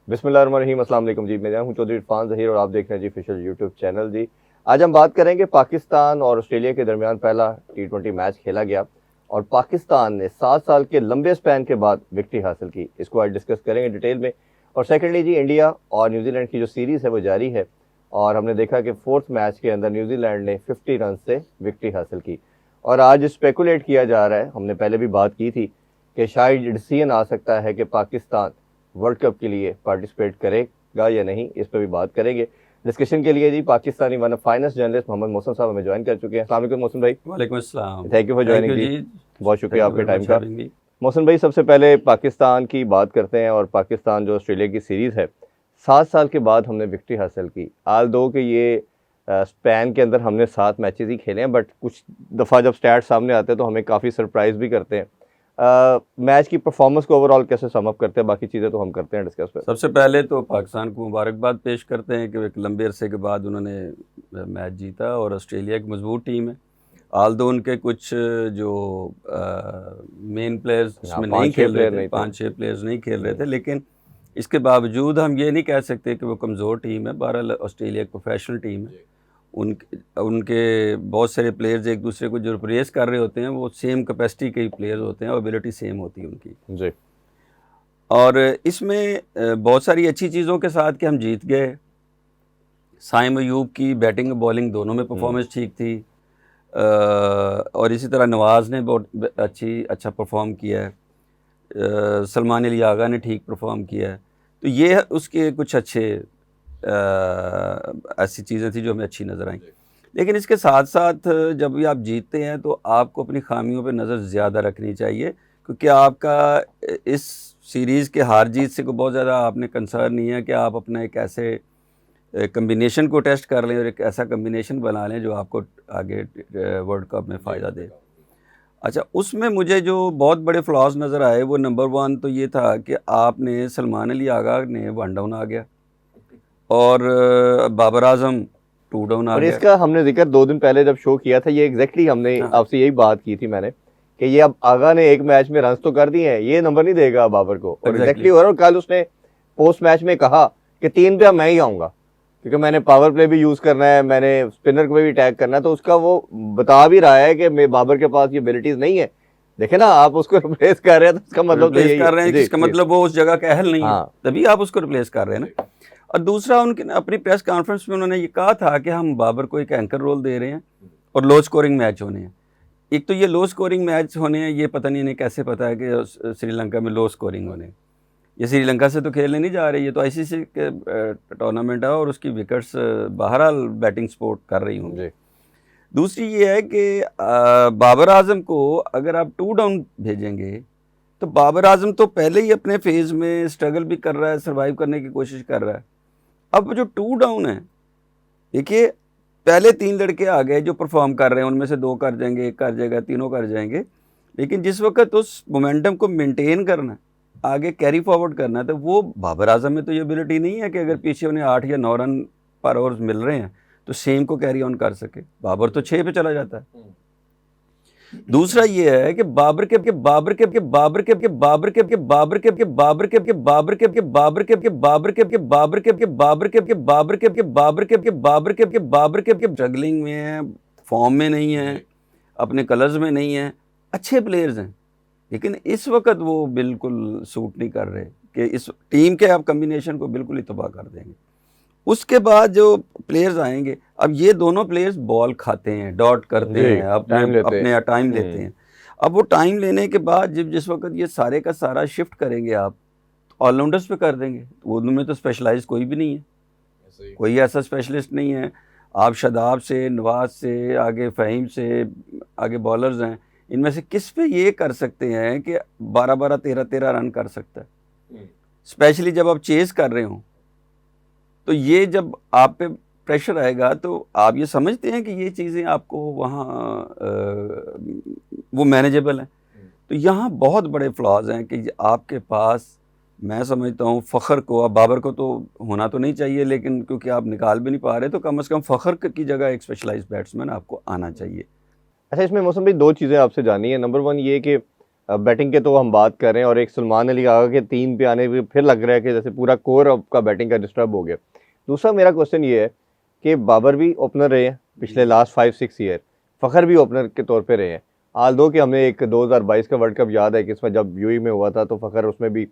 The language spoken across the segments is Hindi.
बिस्मिल्लाहिर्रहमानिर्रहीम, अस्सलाम वालेकुम जी। मैं हूं चौधरी इरफान ज़हीर और आप देख रहे हैं जी ऑफिशियल यूट्यूब चैनल जी। आज हम बात करेंगे पाकिस्तान और ऑस्ट्रेलिया के दरमियान पहला T20 मैच खेला गया और पाकिस्तान ने 7 साल के लंबे स्पैन के बाद विक्ट्री हासिल की। इसको आज डिस्कस करेंगे डिटेल में। और सेकेंडली जी, इंडिया और न्यूजीलैंड की जो सीरीज़ है वो जारी है और हमने देखा कि फोर्थ मैच के अंदर न्यूजीलैंड ने 50 रन से विक्ट्री हासिल की। और आज स्पेकुलेट किया जा रहा है, हमने पहले भी बात की थी, कि शायद डिसीजन आ सकता है कि पाकिस्तान वर्ल्ड कप के लिए पार्टिसिपेट करेगा या नहीं। इस पर भी बात करेंगे। डिस्कशन के लिए जी Pakistani one of finest journalist Mohammad मौसम साहब हमें ज्वाइन कर चुके हैं। अस्सलाम वालेकुम मौसम भाई। वालेकुम अस्सलाम। थैंक यू फॉर ज्वाइनिंग जी। बहुत शुक्रिया आपके टाइम का। जी। मौसम भाई, सबसे पहले पाकिस्तान की बात करते हैं और पाकिस्तान जो ऑस्ट्रेलिया की सीरीज़ है, 7 साल के बाद हमने विक्ट्री हासिल की। आल दो कि ये स्पैन के अंदर हमने 7 मैचेस ही खेले हैं, बट कुछ दफ़ा जब स्टैट सामने आते हैं तो हमें काफ़ी सरप्राइज़ भी करते हैं। मैच की परफॉर्मेंस को ओवरऑल कैसे सम अप करते हैं, बाकी चीज़ें तो हम करते हैं डिस्कस पे। सबसे पहले तो पाकिस्तान को मुबारकबाद पेश करते हैं कि एक लंबे अरसे के बाद उन्होंने मैच जीता और ऑस्ट्रेलिया एक मजबूत टीम है। आल दो उनके कुछ जो मेन प्लेयर्स इसमें नहीं खेल रहे थे, 5-6 प्लेयर्स नहीं खेल रहे थे, लेकिन इसके बावजूद हम ये नहीं कह सकते कि वो कमज़ोर टीम है। बहरहाल ऑस्ट्रेलिया एक प्रोफेशनल टीम है। उनके बहुत सारे प्लेयर्स एक दूसरे को जो रिप्लेस कर रहे होते हैं वो सेम कैपेसिटी के प्लेयर्स होते हैं और एबिलिटी सेम होती है उनकी जी। और इसमें बहुत सारी अच्छी चीज़ों के साथ कि हम जीत गए। साइम अयूब की बैटिंग और बॉलिंग दोनों में परफॉर्मेंस ठीक थी और इसी तरह नवाज़ ने बहुत अच्छा परफॉर्म किया है। सलमान अली आगा ने ठीक परफॉर्म किया है। तो ये उसके कुछ अच्छे ऐसी चीज़ें थी जो हमें अच्छी नज़र आई। लेकिन इसके साथ साथ जब भी आप जीतते हैं तो आपको अपनी खामियों पे नज़र ज़्यादा रखनी चाहिए, क्योंकि आपका इस सीरीज़ के हार जीत से को बहुत ज़्यादा आपने कंसर्न नहीं है कि आप अपना एक ऐसे कम्बिनेशन को टेस्ट कर लें और एक ऐसा कम्बिनेशन बना लें जो आपको आगे वर्ल्ड कप में फ़ायदा दे। अच्छा, उसमें मुझे जो बहुत बड़े फ्लॉज नज़र आए वो नंबर 1 तो ये था कि आपने सलमान अली आगा ने 1 डाउन आ गया और बाबर आजम 2 डाउन आ और गया। इसका हमने जिक्र 2 दिन पहले जब शो किया था, ये एग्जैक्टली हमने आपसे यही बात की थी मैंने कि ये अब आगा ने एक मैच में रन तो कर दिए हैं, ये नंबर नहीं देगा बाबर को। और एग्जैक्टली हो रहा है। कल उसने पोस्ट मैच में कहा कि 3 पे मैं ही आऊँगा क्योंकि मैंने पावर प्ले भी यूज़ करना है, मैंने स्पिनर को भी टैग करना है। तो उसका वो बता भी रहा है कि मैं बाबर के पास ये एबिलिटीज़ नहीं है। देखे ना, आप उसको रिप्लेस कर रहे हैं तो इसका मतलब रिप्लेस कर रहे हैं, इसका मतलब वो उस जगह का अहल नहीं है, तभी आप उसको रिप्लेस कर रहे हैं ना। और दूसरा, उनके अपनी प्रेस कॉन्फ्रेंस में उन्होंने ये कहा था कि हम बाबर को एक एंकर रोल दे रहे हैं और लो स्कोरिंग मैच होने हैं। एक तो ये लो स्कोरिंग मैच होने हैं, ये पता नहीं इन्हें कैसे पता है कि श्रीलंका में लो स्कोरिंग होने हैं। ये श्रीलंका से तो खेलने नहीं जा रही है, तो आईसीसी के टूर्नामेंट है और उसकी विकेट्स बहरहाल बैटिंग सपोर्ट कर रही होंगे। दूसरी ये है कि बाबर आजम को अगर आप 2 डाउन भेजेंगे तो बाबर आजम तो पहले ही अपने फेज़ में स्ट्रगल भी कर रहा है, सर्वाइव करने की कोशिश कर रहा है। अब जो 2 डाउन है, देखिए पहले 3 लड़के आ गए जो परफॉर्म कर रहे हैं, उनमें से 2 कर जाएंगे, 1 कर जाएगा, तीनों कर जाएंगे। लेकिन जिस वक्त उस मोमेंटम को मेंटेन करना, आगे कैरी फॉरवर्ड करना है, तो वो बाबर आजम में तो ये एबिलिटी नहीं है कि अगर पीछे उन्हें 8 या 9 रन पर ओवर मिल रहे हैं तो सेम को कैरी ऑन कर सके। बाबर तो 6 पे चला जाता है। दूसरा ये है कि बाबर के स्ट्रगलिंग में है, फॉर्म में नहीं है, अपने कलर्स में नहीं है। अच्छे प्लेयर्स हैं लेकिन इस वक्त वो बिल्कुल सूट नहीं कर रहे कि इस टीम के आप कम्बिनेशन को बिल्कुल ही तबाह कर देंगे। उसके बाद जो प्लेयर्स आएंगे, अब ये दोनों प्लेयर्स बॉल खाते हैं, डॉट करते हैं, अपने टाइम लेते हैं। अब वो टाइम लेने के बाद जब जिस वक्त ये सारे का सारा शिफ्ट करेंगे आप ऑलराउंडर्स पे कर देंगे, तो उनमें तो स्पेशलाइज कोई भी नहीं है, कोई ऐसा स्पेशलिस्ट नहीं है। आप शादाब से, नवाज से, आगे फ़हीम से, आगे बॉलर्स हैं, इनमें से किस पे ये कर सकते हैं कि 12-12, 13-13 रन कर सकता है, स्पेशली जब आप चेस कर रहे हो। तो ये जब आप पे प्रेशर आएगा तो आप ये समझते हैं कि ये चीज़ें आपको वहाँ वो मैनेजेबल हैं। तो यहाँ बहुत बड़े फ्लॉज हैं कि आपके पास, मैं समझता हूँ फ़ख्र को, अब बाबर को तो होना तो नहीं चाहिए, लेकिन क्योंकि आप निकाल भी नहीं पा रहे तो कम से कम फ़ख्र की जगह एक स्पेशलाइज्ड बैट्समैन आपको आना चाहिए। अच्छा, इसमें मौसम भाई 2 चीज़ें आपसे जाननी है। नंबर 1 ये कि बैटिंग के तो हम बात कर रहे हैं और एक सलमान अली आगा के 3 पे आने पे फिर लग रहा है कि जैसे पूरा कोर आपका बैटिंग का डिस्टर्ब हो गया। दूसरा मेरा क्वेश्चन ये है कि बाबर भी ओपनर रहे हैं पिछले लास्ट 5-6 ईयर, फ़खर भी ओपनर के तौर पे रहे हैं। हाल दो कि हमें एक 2022 का वर्ल्ड कप याद है कि इसमें जब यूएई में हुआ था तो फ़खर उसमें भी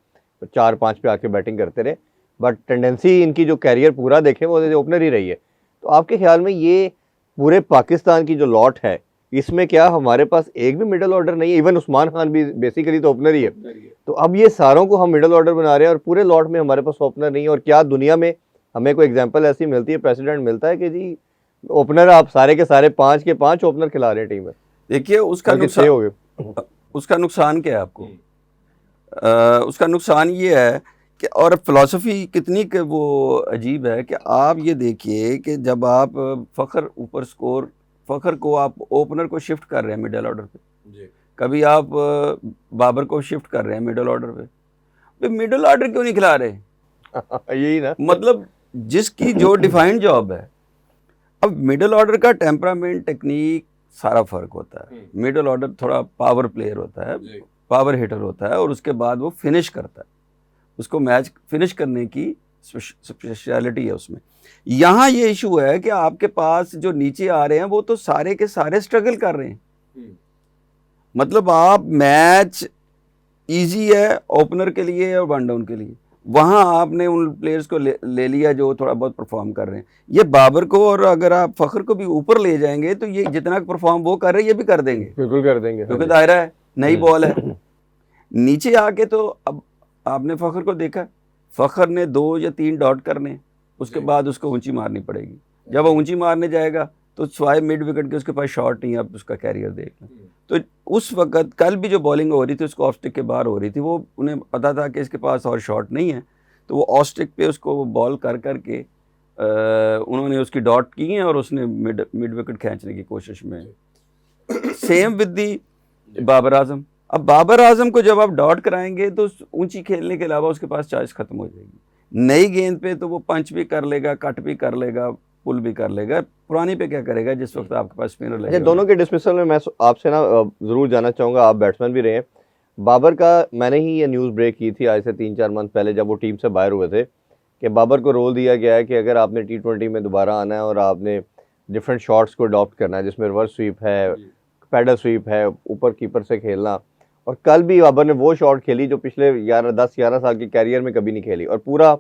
4-5 पे आके बैटिंग करते रहे, बट टेंडेंसी इनकी जो कैरियर पूरा देखें वो ओपनर ही रही है। तो आपके ख्याल में ये पूरे पाकिस्तान की जो लॉट है, इसमें क्या हमारे पास एक भी मिडिल ऑर्डर नहीं है? इवन उस्मान खान भी बेसिकली तो ओपनर ही है। तो अब ये सारों को हम मिडिल ऑर्डर बना रहे हैं और पूरे लॉट में हमारे पास ओपनर नहीं है। और क्या दुनिया में हमें कोई एग्जांपल ऐसी मिलती है, प्रेसिडेंट मिलता है कि जी ओपनर आप सारे के सारे 5 के 5 ओपनर खिला रहे हैं टीम में? देखिए उसका नुकसान हो गए। उसका नुकसान क्या है आपको? उसका नुकसान ये है कि, और फिलॉसफी कितनी के वो अजीब है कि आप ये देखिए कि जब आप फ़खर ऊपर स्कोर, फ़खर को आप ओपनर को शिफ्ट कर रहे हैं मिडिल ऑर्डर पे, कभी आप बाबर को शिफ्ट कर रहे हैं मिडिल ऑर्डर पे, तो मिडिल ऑर्डर क्यों नहीं खिला रहे? यही ना, मतलब जिसकी जो डिफाइंड जॉब है। अब मिडिल ऑर्डर का टेम्परामेंट, टेक्निक सारा फर्क होता है। मिडिल ऑर्डर थोड़ा पावर प्लेयर होता है, पावर हिटर होता है, और उसके बाद वो फिनिश करता है, उसको मैच फिनिश करने की स्पेशलिटी है उसमें। यहाँ ये इशू है कि आपके पास जो नीचे आ रहे हैं वो तो सारे के सारे स्ट्रगल कर रहे हैं। मतलब आप मैच इजी है ओपनर के लिए और वन डाउन के लिए, वहाँ आपने उन प्लेयर्स को ले लिया जो थोड़ा बहुत परफॉर्म कर रहे हैं। ये बाबर को और अगर आप फ़खर को भी ऊपर ले जाएंगे तो ये जितना परफॉर्म वो कर रहे हैं ये भी कर देंगे, बिल्कुल कर देंगे, क्योंकि दायरा है, नई बॉल है। नीचे आके तो अब आपने फ़खर को देखा, फ़खर ने 2 या 3 डॉट करने, उसके बाद उसको ऊंची मारनी पड़ेगी। जब वो ऊंची मारने जाएगा तो स्वाय मिड विकेट के उसके पास शॉट नहीं है, अब उसका कैरियर देख लें। तो उस वक्त कल भी जो बॉलिंग हो रही थी उसको ऑफ स्टिक के बाहर हो रही थी, वो उन्हें पता था कि इसके पास और शॉट नहीं है, तो वो ऑफ स्टिक पे उसको बॉल कर करके उन्होंने उसकी डॉट की हैं और उसने मिड विकेट खींचने की कोशिश में। Same with the Babar Azam. अब बाबर आजम को जब आप डॉट कराएंगे तो ऊंची खेलने के अलावा उसके पास चॉइस खत्म हो जाएगी। नई गेंद पे तो वो पंच भी कर लेगा, कट भी कर लेगा, पुल भी कर लेगा, पुरानी पे क्या करेगा जिस वक्त आपके पास स्पिनर लगेगा। दोनों के डिस्मिसल में मैं आपसे ना जरूर जानना चाहूँगा, आप बैट्समैन भी रहे हैं। बाबर का मैंने ही ये न्यूज़ ब्रेक की थी आज से 3-4 मंथ पहले जब वो टीम से बाहर हुए थे कि बाबर को रोल दिया गया है कि अगर आपने T20 में दोबारा आना है और आपने डिफरेंट शॉट्स को अडॉप्ट करना है, जिसमें रिवर्स स्वीप है, पैडल स्वीप है, ऊपर कीपर से खेलना। और कल भी बाबर ने वो शॉट खेली जो पिछले 10-11 साल के कैरियर में कभी नहीं खेली, और पूरा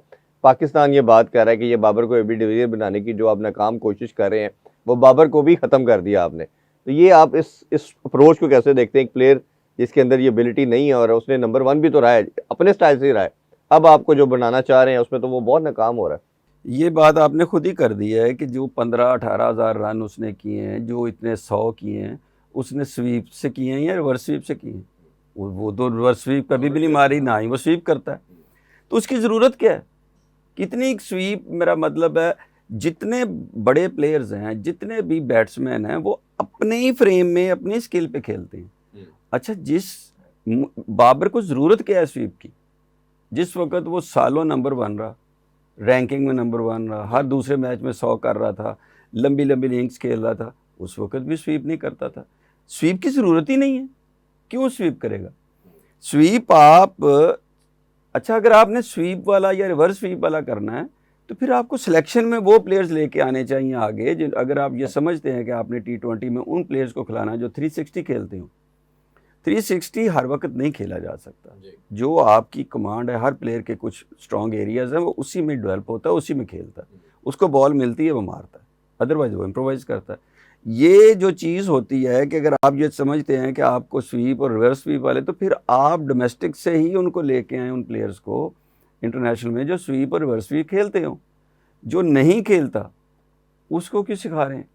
पाकिस्तान ये बात कर रहा है कि ये बाबर को एबी डिविलियर बनाने की जो आप नाकाम कोशिश कर रहे हैं वो बाबर को भी ख़त्म कर दिया आपने। तो ये आप इस अप्रोच को कैसे देखते हैं? एक प्लेयर जिसके अंदर ये एबिलिटी नहीं है और उसने नंबर 1 भी तो रहा है, अपने स्टाइल से ही रहा है, अब आपको जो बनाना चाह रहे हैं उसमें तो वो बहुत नाकाम हो रहा है। ये बात आपने खुद ही कर दी है कि जो 15-18 हज़ार रन उसने किए हैं, जो इतने 100 किए हैं, उसने स्वीप से किए हैं या रिवर्स स्वीप से किए हैं? वो तो रिवर्स स्वीप कभी भी नहीं मारी, ना ही वो स्वीप करता है। तो उसकी ज़रूरत क्या है? कितनी स्वीप? मेरा मतलब है जितने बड़े प्लेयर्स हैं, जितने भी बैट्समैन हैं, वो अपने ही फ्रेम में अपनी स्किल पे खेलते हैं। अच्छा, बाबर को ज़रूरत क्या है स्वीप की? जिस वक्त वो सालों नंबर 1 रहा, रैंकिंग में नंबर 1 रहा, हर दूसरे मैच में 100 कर रहा था, लंबी लंबी इनिंग्स खेल रहा था, उस वक्त भी स्वीप नहीं करता था। स्वीप की ज़रूरत ही नहीं है, क्यों स्वीप करेगा? स्वीप आप, अच्छा अगर आपने स्वीप वाला या रिवर्स स्वीप वाला करना है तो फिर आपको सिलेक्शन में वो प्लेयर्स लेके आने चाहिए आगे, जिन अगर आप ये समझते हैं कि आपने T20 में उन प्लेयर्स को खिलाना है जो 360 खेलते हो। 360 हर वक्त नहीं खेला जा सकता। जो आपकी कमांड है, हर प्लेयर के कुछ स्ट्रॉन्ग एरियाज़ हैं, वो उसी में डेवलप होता है, उसी में खेलता है। उसको बॉल मिलती है वो मारता है, अदरवाइज वो इम्प्रोवाइज़ करता है। ये जो चीज़ होती है कि अगर आप ये समझते हैं कि आपको स्वीप और रिवर्स स्वीप वाले, तो फिर आप डोमेस्टिक से ही उनको लेके आए उन प्लेयर्स को इंटरनेशनल में जो स्वीप और रिवर्स स्वीप खेलते हो। जो नहीं खेलता उसको क्यों सिखा रहे हैं?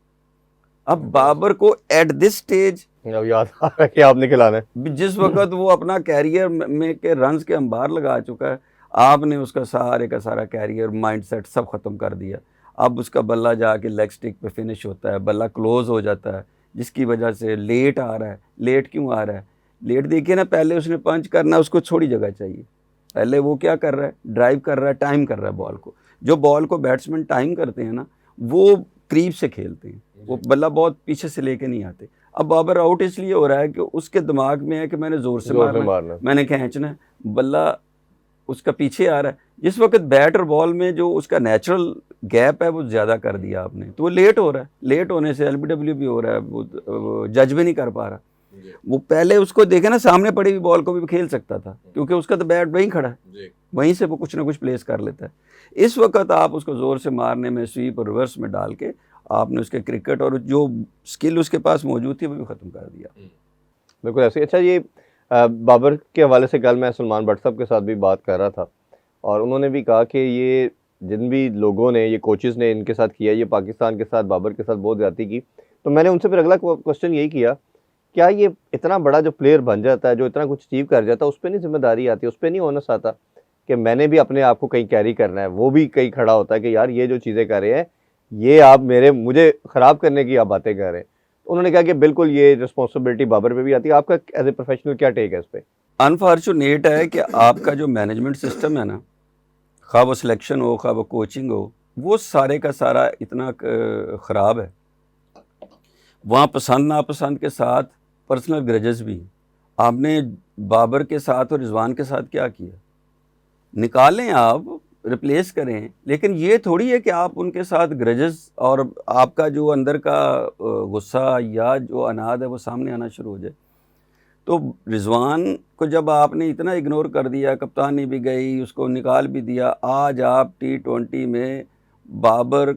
अब बाबर को एट दिस स्टेज अब याद आ रहा है कि आपने खिलाना है, जिस वक्त वो अपना कैरियर में के रन्स के अंबार लगा चुका है, आपने उसका सारे का सारा कैरियर, माइंडसेट सब ख़त्म कर दिया। अब उसका बल्ला जाके लेग स्टिक पे फिनिश होता है, बल्ला क्लोज हो जाता है, जिसकी वजह से लेट आ रहा है। लेट क्यों आ रहा है? लेट देखिए ना, पहले उसने पंच करना, उसको थोड़ी जगह चाहिए। पहले वो क्या कर रहा है? ड्राइव कर रहा है, टाइम कर रहा है बॉल को। जो बॉल को बैट्समैन टाइम करते हैं ना, वो क्रीप से खेलते हैं, वो बल्ला बहुत पीछे से लेके नहीं आते। अब बाबर आउट इसलिए हो रहा है कि उसके दिमाग में है कि मैंने जोर से मारना, मैंने खींचना है, बल्ला उसका पीछे आ रहा है। जिस वक्त बैट और बॉल में जो उसका नेचुरल गैप है वो ज़्यादा कर दिया आपने, तो वो लेट हो रहा है। लेट होने से LBW भी हो रहा है, वो जज भी नहीं कर पा रहा। वो पहले उसको देखे ना, सामने पड़ी हुई बॉल को भी खेल सकता था, क्योंकि उसका तो बैट वहीं खड़ा है, वहीं से वो कुछ ना कुछ प्लेस कर लेता है। इस वक्त आप उसको ज़ोर से मारने में, स्वीप और रिवर्स में डाल के आपने उसके क्रिकेट और जो स्किल उसके पास मौजूद थी वो भी ख़त्म कर दिया। बिल्कुल ऐसे। अच्छा, ये बाबर के हवाले से कल मैं सलमान भट्ट साहब के साथ भी बात कर रहा था, और उन्होंने भी कहा कि ये जिन भी लोगों ने, ये कोचेज़ ने इनके साथ किया, ये पाकिस्तान के साथ, बाबर के साथ बहुत ज़्यादती की। तो मैंने उनसे फिर अगला क्वेश्चन यही किया, क्या ये इतना बड़ा जो प्लेयर बन जाता है, जो इतना कुछ अचीव कर जाता है, उस पर नहीं जिम्मेदारी आती, उस पर नहीं ओनस आता कि मैंने भी अपने आप को कहीं कैरी करना है? वो भी कहीं खड़ा होता है कि यार ये जो चीज़ें कर रहे हैं, ये आप मुझे ख़राब करने की आप बातें कर रहे हैं। उन्होंने कहा कि बिल्कुल ये रिस्पॉन्सिबिलिटी बाबर पे भी आती है। आपका एज ए प्रोफेशनल क्या टेक है इस पे? अनफॉर्चुनेट है कि आपका जो मैनेजमेंट सिस्टम है ना, खा वो सिलेक्शन हो, खा वो कोचिंग हो, वो सारे का सारा इतना ख़राब है। वहाँ पसंद नापसंद के साथ पर्सनल ग्रजेस भी। आपने बाबर के साथ और रिजवान के साथ क्या किया? निकालें, आप रिप्लेस करें, लेकिन ये थोड़ी है कि आप उनके साथ ग्रजेस और आपका जो अंदर का गुस्सा या जो अनाद है वो सामने आना शुरू हो जाए। तो रिजवान को जब आपने इतना इग्नोर कर दिया, कप्तानी भी गई, उसको निकाल भी दिया, आज आप T20 में बाबर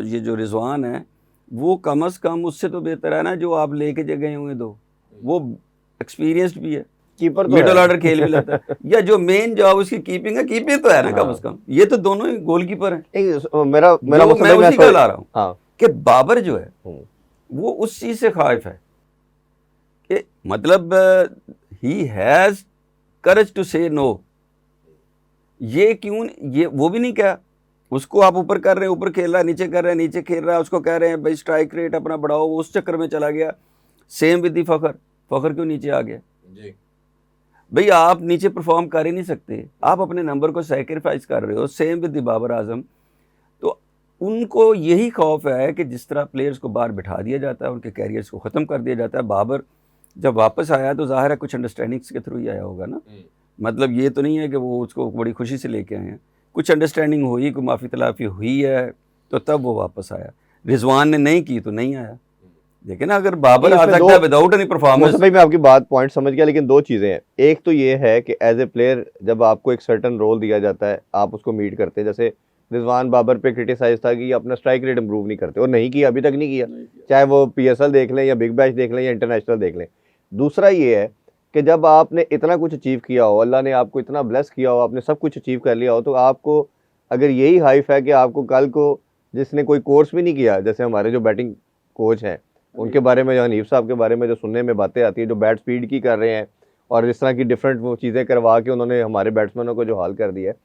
ये जो रिजवान है वो कम अज़ कम उससे तो बेहतर है ना, जो आप लेके गए होंगे दो। वो एक्सपीरियंस्ड भी है, कीपर तो मिडल ऑर्डर खेल भी लेता है, या जो मेन जॉब उसकी कीपिंग है, कीपिंग तो है ना कम अज़ कम। ये तो दोनों ही गोलकीपर हैं। मेरा मैं उसी का ला रहा हूँ हाँ। कि बाबर जो है वो उस चीज़ से खाइफ है कि मतलब ही हैज़ करेज टू से नो। ये क्यों, ये वो भी नहीं क्या, उसको आप ऊपर कर रहे हैं, ऊपर खेल रहा है, नीचे कर रहे हैं, नीचे खेल रहा है, उसको कह रहे हैं भाई स्ट्राइक रेट अपना बढ़ाओ, वो उस चक्कर में चला गया। सेम विद दी फ़खर क्यों नीचे आ गया जी? भाई आप नीचे परफॉर्म कर ही नहीं सकते, आप अपने नंबर को सैक्रिफाइस कर रहे हो। Same with the Babar Azam. तो उनको यही खौफ है कि जिस तरह प्लेयर्स को बाहर बिठा दिया जाता है, उनके कैरियर्स को ख़त्म कर दिया जाता है। बाबर जब वापस आया तो ज़ाहिर है कुछ अंडरस्टैंडिंग्स के थ्रू ही आया होगा ना, मतलब ये तो नहीं है कि वो उसको बड़ी खुशी से लेके आए हैं। कुछ अंडरस्टैंडिंग हुई, कोई माफ़ी तलाफ़ी हुई है, तो तब वो वापस आया। रिजवान ने नहीं की तो नहीं आया। लेकिन अगर बाबर आ सकता है विदाउट एनी परफॉर्मेंस। भाई मैं आपकी बात पॉइंट समझ गया, लेकिन दो चीज़ें हैं। एक तो ये है कि एज ए प्लेयर जब आपको एक सर्टन रोल दिया जाता है, आप उसको मीट करते हैं। जैसे रिजवान बाबर पे क्रिटिसाइज था कि ये अपना स्ट्राइक रेट इंप्रूव नहीं करते, और नहीं किया, अभी तक नहीं किया, चाहे वो PSL देख लें या बिग बैश देख लें या इंटरनेशनल देख लें। दूसरा ये है कि जब आपने इतना कुछ अचीव किया हो, अल्लाह ने आपको इतना ब्लेस किया हो, आपने सब कुछ अचीव कर लिया हो, तो आपको अगर यही हाइफ है कि आपको कल को जिसने कोई कोर्स भी नहीं किया, जैसे हमारे जो बैटिंग कोच हैं उनके बारे में, जो हनीफ साहब के बारे में जो सुनने में बातें आती है, जो बैट स्पीड की कर रहे हैं और इस तरह की डिफरेंट वो चीज़ें करवा के उन्होंने हमारे बैट्समैनों को जो हाल कर दिया है,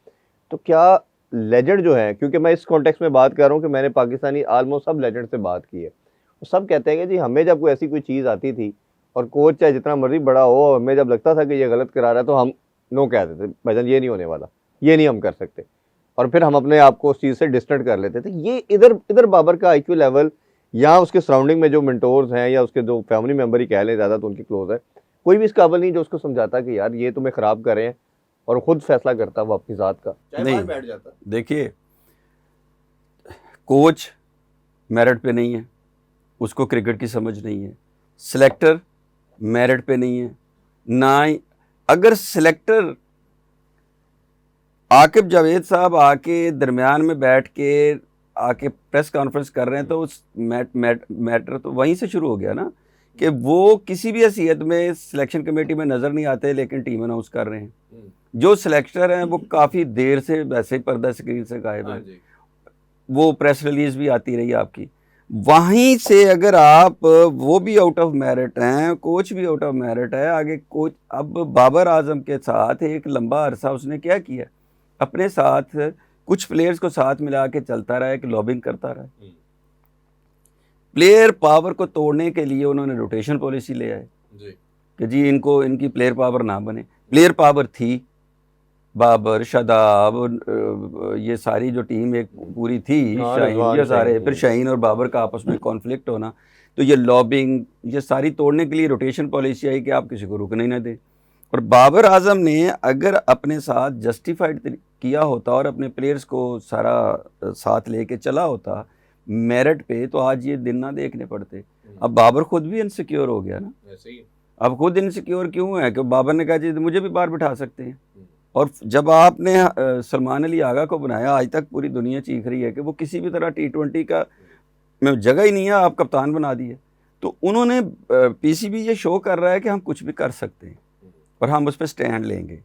तो क्या लेजेंड जो है, क्योंकि मैं इस कॉन्टेक्स्ट में बात कर रहा हूँ कि मैंने पाकिस्तानी ऑलमोस्ट सब लेजेंड से बात की है, तो सब कहते हैं कि जी हमें जब कोई ऐसी कोई चीज़ आती थी और कोच चाहे जितना मर्जी बड़ा हो, हमें जब लगता था कि ये गलत करा रहा है तो हम नो कहते थे, भाईजान ये नहीं होने वाला, ये नहीं हम कर सकते, और फिर हम अपने आप को उस चीज़ से डिस्टेंट कर लेते थे। ये इधर बाबर का IQ लेवल या उसके सराउंडिंग में जो मेंटोर्स हैं या उसके जो फैमिली मेंबर ही कह लें, ज़्यादा तो उनकी क्लोज है, कोई भी इस काबिल नहीं जो उसको समझाता कि यार ये तुम्हें ख़राब कर रहे हैं, और ख़ुद फैसला करता वो अपनी ज़ात का, नहीं बैठ जाता। देखिए, कोच मेरिट पे नहीं है, उसको क्रिकेट की समझ नहीं है। सिलेक्टर मेरिट पे नहीं है ना ही। अगर सिलेक्टर आकिब जावेद साहब आके दरमियान में बैठ के आके प्रेस कॉन्फ्रेंस कर रहे हैं, तो उस मैटर तो वहीं से शुरू हो गया ना, कि वो किसी भी हैसियत में सिलेक्शन कमेटी में नज़र नहीं आते, लेकिन टीम अनाउंस कर रहे हैं। जो सिलेक्टर हैं वो काफ़ी देर से वैसे ही पर्दा स्क्रीन से गायब है। वो प्रेस रिलीज भी आती रही आपकी, वहीं से अगर आप, वो भी आउट ऑफ मेरिट हैं, कोच भी आउट ऑफ मेरिट है। आगे कोच, अब बाबर आजम के साथ एक लंबा अरसा उसने क्या किया, अपने साथ कुछ प्लेयर्स को साथ मिला के चलता रहा है कि लॉबिंग करता रहा है। प्लेयर पावर को तोड़ने के लिए उन्होंने रोटेशन पॉलिसी ले आए कि जी इनको, इनकी प्लेयर पावर ना बने। प्लेयर पावर थी, बाबर, शादाब, ये सारी जो टीम एक पूरी थी, हाँ, शाहीन, रिजवान, ये सारे, शाहीन। फिर शाहीन और बाबर का आपस में कॉन्फ्लिक्ट होना, तो ये लॉबिंग, ये सारी तोड़ने के लिए रोटेशन पॉलिसी आई कि आप किसी को रुकने ही ना दें। और बाबर आजम ने अगर अपने साथ जस्टिफाइड किया होता और अपने प्लेयर्स को सारा साथ लेके चला होता मेरिट पे, तो आज ये दिन ना देखने पड़ते। अब बाबर खुद भी इनसिक्योर हो गया ना। अब खुद इनसिक्योर क्यों है कि बाबर ने कहा जी मुझे भी बाहर बिठा सकते हैं। और जब आपने सलमान अली आगा को बनाया, आज तक पूरी दुनिया चीख रही है कि वो किसी भी तरह T20 का में जगह ही नहीं है, आप कप्तान बना दिए। तो उन्होंने पीसीबी ये शो कर रहा है कि हम कुछ भी कर सकते हैं और हम उस पर स्टैंड लेंगे।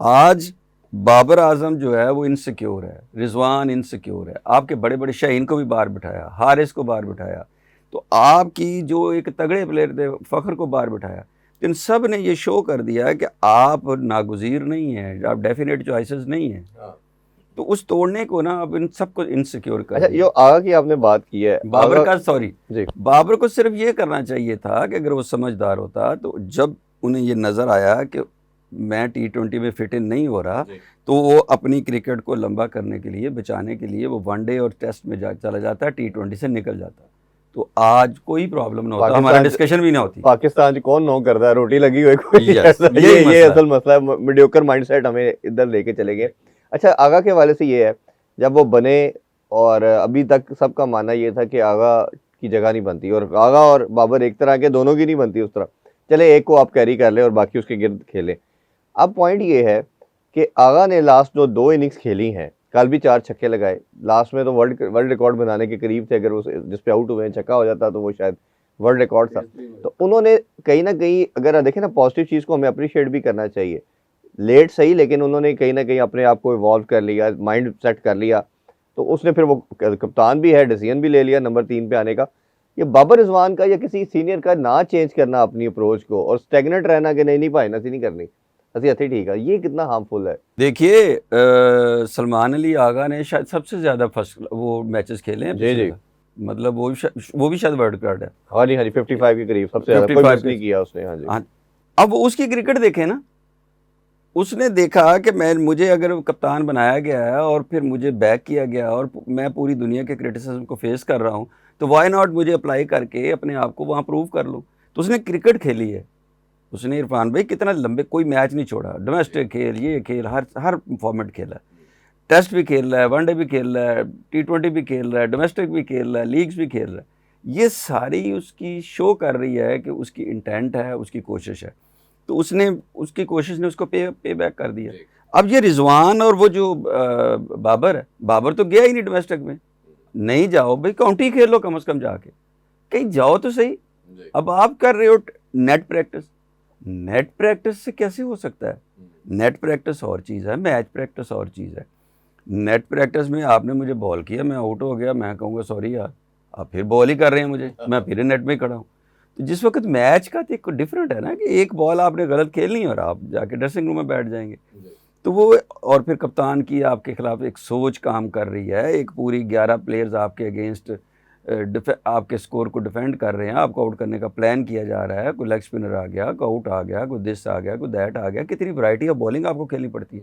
आज बाबर आजम जो है वो इनसिक्योर है, रिजवान इनसिक्योर है, आपके बड़े बड़े शाहीन को भी बाहर बिठाया, हारिस को बाहर बिठाया, तो आपकी जो एक तगड़े प्लेयर थे फ़खर को बाहर बिठाया। इन सब ने ये शो कर दिया है कि आप नागुज़ीर नहीं हैं, आप डेफिनेट चॉइसेस नहीं हैं। तो उस तोड़ने को ना अब इन सबको इनसिक्योर कर अच्छा, दिया। जो आगा की आपने बात की है, बाबर आगा का सॉरी, जी, बाबर को सिर्फ ये करना चाहिए था कि अगर वो समझदार होता, तो जब उन्हें ये नज़र आया कि मैं T20 में फिट इन नहीं हो रहा, तो वो अपनी क्रिकेट को लंबा करने के लिए, बचाने के लिए वो वनडे और टेस्ट में चला जाता, T20 से निकल जाता, तो आज कोई प्रॉब्लम ना होता, हमारा डिस्कशन भी ना होती। पाकिस्तान कौन नो करता है, रोटी लगी हुई कोई Yes, ऐसा, यही ये मसला असल मसला है। मीडियोकर माइंडसेट हमें इधर लेके चले गए। अच्छा, आगा के हवाले से ये है, जब वो बने और अभी तक सबका मानना ये था कि आगा की जगह नहीं बनती, और आगा और बाबर एक तरह के दोनों की नहीं बनती उस तरह, चले एक को आप कैरी कर ले और बाकी उसके गिर्द खेले। अब पॉइंट ये है कि आगा ने लास्ट जो 2 इनिंग्स खेली हैं, कल भी 4 छक्के लगाए, लास्ट में तो वर्ल्ड रिकॉर्ड बनाने के करीब थे, अगर वो जिस पे आउट हुए छक्का हो जाता तो वो शायद वर्ल्ड रिकॉर्ड था। तो उन्होंने कहीं ना कहीं, अगर देखें ना, पॉजिटिव चीज़ को हमें अप्रिशिएट भी करना चाहिए, लेट सही लेकिन उन्होंने कहीं ना कहीं अपने आप को इवॉल्व कर लिया, माइंड सेट कर लिया, तो उसने फिर वो कप्तान भी है, डिसीजन भी ले लिया नंबर 3 पे आने का। ये बाबर रिजवान का या किसी सीनियर का ना चेंज करना अपनी अप्रोच को और स्टेगनेट रहना कि नहीं भाई नसी नहीं करनी, असि अति ठीक है, ये कितना हार्मफुल है। देखिए, सलमान अली आगा ने शायद सबसे ज़्यादा फर्स्ट वो मैचेस खेले हैं जी जी, मतलब वो भी शायद वर्ल्ड रिकॉर्ड है। हाँ जी, हाँ जी, 55 के करीब सबसे ज़्यादा, कोई मिस नहीं किया उसने। हाँ जी, हाँ, अब उसकी क्रिकेट देखें ना, उसने देखा कि मुझे अगर कप्तान बनाया गया है और फिर मुझे बैक किया गया और मैं पूरी दुनिया के क्रिटिसिज्म को फेस कर रहा हूँ, तो वाई नॉट मुझे अप्लाई करके अपने आप को वहाँ प्रूव कर लूँ। तो उसने क्रिकेट खेली है, उसने इरफान भाई कितना लंबे कोई मैच नहीं छोड़ा, डोमेस्टिक खेल, ये खेल, हर फॉर्मेट खेला है, टेस्ट भी खेल रहा है, वनडे भी खेल रहा है, T20 भी खेल रहा है, डोमेस्टिक भी खेल रहा है, लीग्स भी खेल रहा है। ये सारी उसकी शो कर रही है कि उसकी इंटेंट है, उसकी कोशिश है, तो उसने उसकी कोशिश ने उसको पे बैक कर दिया। अब ये रिजवान और वो जो बाबर है, बाबर तो गया ही नहीं डोमेस्टिक में, नहीं जाओ भाई, काउंटी खेल लो कम से कम, जाके कहीं जाओ तो सही। अब आप कर रहे हो नेट प्रैक्टिस, नेट प्रैक्टिस से कैसे हो सकता है? नेट प्रैक्टिस और चीज़ है, मैच प्रैक्टिस और चीज़ है। नेट प्रैक्टिस में आपने मुझे बॉल किया, मैं आउट हो गया, मैं कहूँगा सॉरी यार, आप फिर बॉल ही कर रहे हैं मुझे, मैं फिर नेट में खड़ा हूँ। तो जिस वक्त मैच का तो डिफरेंट है ना, कि एक बॉल आपने गलत खेलनी और आप जाके ड्रेसिंग रूम में बैठ जाएंगे, तो वो, और फिर कप्तान की आपके खिलाफ एक सोच काम कर रही है, एक पूरी 11 प्लेयर्स आपके अगेंस्ट आपके स्कोर को डिफेंड कर रहे हैं, आपको आउट करने का प्लान किया जा रहा है, कोई लेग स्पिनर आ गया, कोई आउट आ गया, कोई दिस आ गया, कोई दैट आ गया, कितनी वैरायटी ऑफ बॉलिंग आपको खेलनी पड़ती है।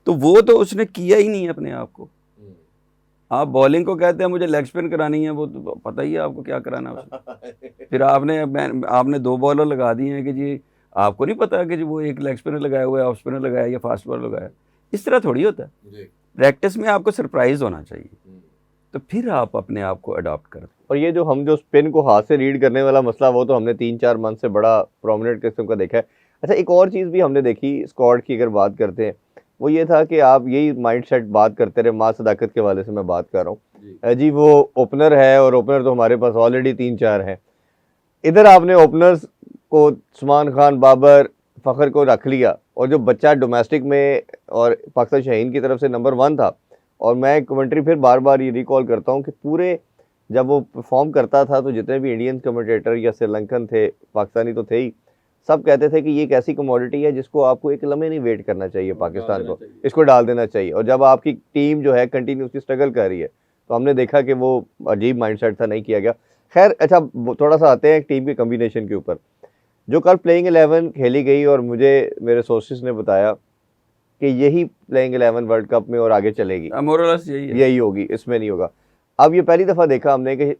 तो वो तो उसने किया ही नहीं है अपने आप को। आप बॉलिंग को कहते हैं मुझे लेग स्पिन करानी है, वो तो पता ही है आपको क्या कराना है उसमें। फिर आपने 2 बॉलर लगा दिए हैं कि जी आपको नहीं पता कि जी वो एक लेग स्पिनर लगाया हुआ है, ऑफ स्पिनर लगाया या फास्ट बॉलर लगाया। इस तरह थोड़ी होता है, प्रैक्टिस में आपको सरप्राइज होना चाहिए, तो फिर आप अपने आप को अडॉप्ट करते। और ये जो स्पिन को हाथ से रीड करने वाला मसला, वो तो हमने 3-4 मंथ से बड़ा प्रोमिनेंट किस्म का देखा है। अच्छा, एक और चीज़ भी हमने देखी स्क्वाड की, अगर बात करते हैं, वो ये था कि आप यही माइंडसेट बात करते रहे, माँ सदाकत के वाले से मैं बात कर रहा हूँ जी, वो ओपनर है और ओपनर तो हमारे पास ऑलरेडी 3-4 हैं। इधर आपने ओपनर्स को उस्मान खान, बाबर, फ़खर को रख लिया, और जो बच्चा डोमेस्टिक में और पाकिस्तान शाहीन की तरफ से नंबर 1 था, और मैं कमेंट्री फिर बार बार ये रिकॉल करता हूँ कि पूरे जब वो परफॉर्म करता था तो जितने भी इंडियन कमेंटेटर या श्रीलंकन थे, पाकिस्तानी तो थे ही, सब कहते थे कि ये एक ऐसी कमोडिटी है जिसको आपको एक लम्हे नहीं वेट करना चाहिए, पाकिस्तान को इसको डाल देना चाहिए। और जब आपकी टीम जो है कंटिन्यूसली स्ट्रगल कर रही है, तो हमने देखा कि वो अजीब माइंडसेट था, नहीं किया गया। खैर, अच्छा थोड़ा सा आते हैं टीम के कम्बिनेशन के ऊपर। जो कल प्लेइंग 11 खेली गई, और मुझे मेरे सोर्सेज ने बताया कि यही प्लेइंग 11 वर्ल्ड कप में और आगे चलेगी, मोरलेस यही होगी, इसमें नहीं होगा। अब ये पहली दफ़ा देखा हमने कि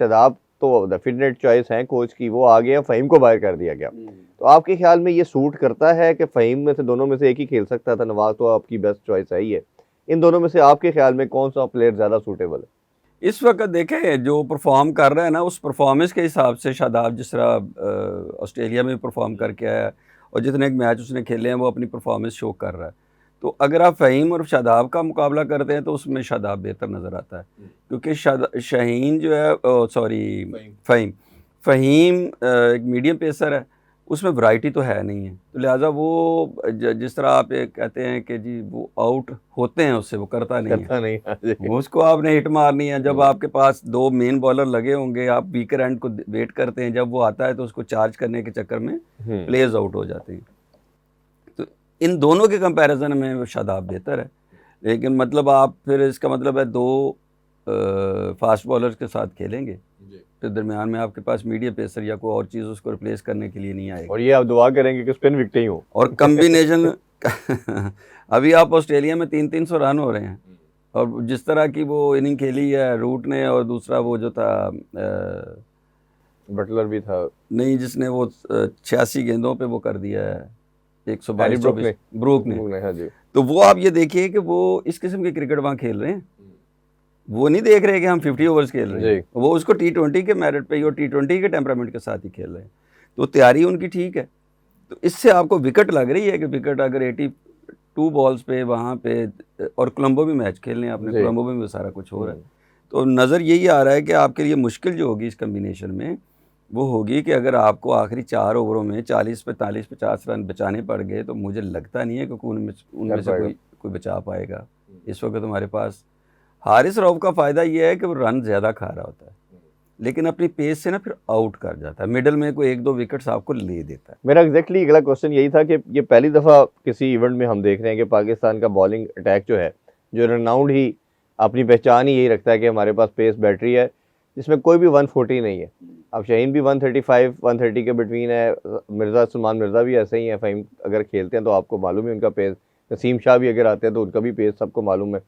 शादाब तो डेफिनेट चॉइस है कोच की, वो आ गया, फ़हीम को बाहर कर दिया गया। तो आपके ख्याल में ये सूट करता है कि फ़हीम में से दोनों में से एक ही खेल सकता था? नवाज तो आपकी बेस्ट चॉइस है ही है, इन दोनों में से आपके ख्याल में कौन सा प्लेयर ज़्यादा सूटेबल है? इस वक्त देखें जो परफॉर्म कर रहा है ना, उस परफॉर्मेंस के हिसाब से शादाब जिस तरह ऑस्ट्रेलिया में परफॉर्म करके आया है और जितने मैच उसने खेले हैं वो अपनी परफॉर्मेंस शो कर रहा है। तो अगर आप फ़हीम और शादाब का मुकाबला करते हैं तो उसमें शादाब बेहतर नज़र आता है, क्योंकि शाहीन जो है, फ़हीम एक मीडियम पेसर है, उसमें वैरायटी तो है नहीं है। तो लिहाजा वो जिस तरह आप एक कहते हैं कि जी वो आउट होते हैं, उससे वो करता नहीं है। वो उसको आपने हिट मारनी है। जब आपके पास 2 मेन बॉलर लगे होंगे, आप वीकर एंड को वेट करते हैं, जब वो आता है तो उसको चार्ज करने के चक्कर में प्लेयर्स आउट हो जाते हैं। तो इन दोनों के कंपैरिजन में वो शादाब बेहतर है, लेकिन मतलब आप फिर इसका मतलब है 2 फास्ट बॉलर्स के साथ खेलेंगे, फिर दरमियान में आपके पास मीडियम पेसर या कोई और चीज़ उसको रिप्लेस करने के लिए नहीं आएगी। और ये आप दुआ करेंगे कि स्पिन विकेट ही हो और कम्बिनेशन अभी आप ऑस्ट्रेलिया में 300 रन हो रहे हैं, और जिस तरह की वो इनिंग खेली है रूट ने, और दूसरा वो जो था बटलर भी था, नहीं जिसने वो 86 गेंदों पे वो कर दिया है 122 ब्रूक ने। हाँ जी। तो वो आप ये देखिए कि वो इस किस्म के क्रिकेट वहाँ खेल रहे हैं, वो नहीं देख रहे कि हम 50 ओवर्स खेल रहे हैं, वो उसको T20 के मेरिट पे और T20 के टेम्परामेंट के साथ ही खेल रहे हैं। तो तैयारी उनकी ठीक है। तो इससे आपको विकेट लग रही है कि विकेट अगर 82 बॉल्स पे वहाँ पे, और कोलंबो भी मैच खेलने हैं आपने, कोलंबो में भी सारा कुछ हो रहा है। तो नज़र यही आ रहा है कि आपके लिए मुश्किल जो होगी इस कम्बिनेशन में वो होगी कि अगर आपको आखिरी 4 ओवरों में 40, 45, 50 रन बचाने पड़ गए, तो मुझे लगता नहीं है कि उनमें से कोई बचा पाएगा। इस वक्त हमारे पास हारिस रऊफ का फ़ायदा ये है कि वो रन ज़्यादा खा रहा होता है, लेकिन अपनी पेस से ना फिर आउट कर जाता है, मिडल में कोई 1-2 विकेट्स आपको ले देता है। मेरा एग्जैक्टली अगला क्वेश्चन यही था कि ये पहली दफ़ा किसी इवेंट में हम देख रहे हैं कि पाकिस्तान का बॉलिंग अटैक जो है, जो रनआउट ही अपनी पहचान ही यही रखता है कि हमारे पास पेस बैटरी है, जिसमें कोई भी 140 नहीं है। अब शाहीन भी 135 130 के बिटवीन है, मिर्ज़ा सलमान मिर्ज़ा भी ऐसे ही है, फ़हीम अगर खेलते हैं तो आपको मालूम है उनका पेस, नसीम शाह भी अगर आते हैं तो उनका भी पेस सबको मालूम है।